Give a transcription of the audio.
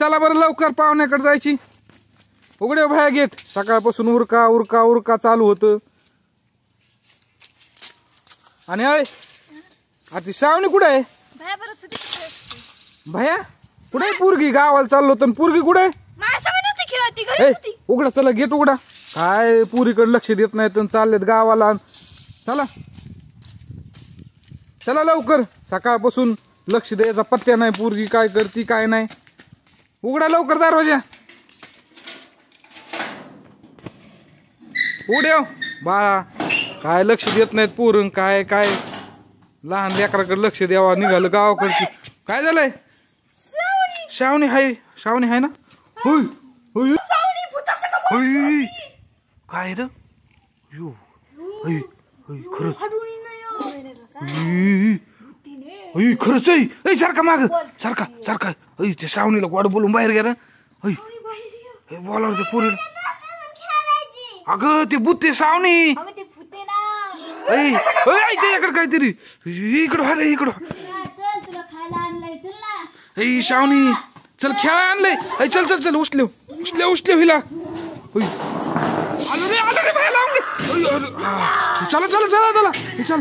चला बरं लवकर पाहुण्याकडे जायची. उघडे बाहेर गेट. सकाळपासून उरका उरका उरका चालू होतं. आणि अय आता श्रावणी कुठे आहे? भया कुठे आहे? पोरगी गावाला चाललो तर पोरगी कुठे आहे? उघडा चला गेट उघडा. काय पुरीकडे लक्ष देत नाही तर चाललेत गावाला. चला चला लवकर. सकाळपासून लक्ष द्यायचा पत्त्या नाही. पोरगी काय करती काय नाही. उघडा लवकर दरवाजा. उड्या बाळा काय लक्ष देत नाहीत पोरं. काय काय लहान लेकराकडे लक्ष द्यावा. निघालं गावाकडची. काय झालंय? श्रावणी हाय. श्रावणी हाय ना? होय होय होय. काय रे? यो होय होय खरंच. होय खरंच आहे. सारखा माग सारखा सारखा. ते श्रावणीला गोड बोलून बाहेर गेला. होय बोला ते पोरीला. अगं ते बुत्ते श्रावणी. त्याच्याकडे काहीतरी इकडं हा रे इकडं. श्रावणी चल खेळा आणलंय. चल चल चल उचले उचले उचले हिला. आलो रे बाहेर लावून. चला चला चला चला चल.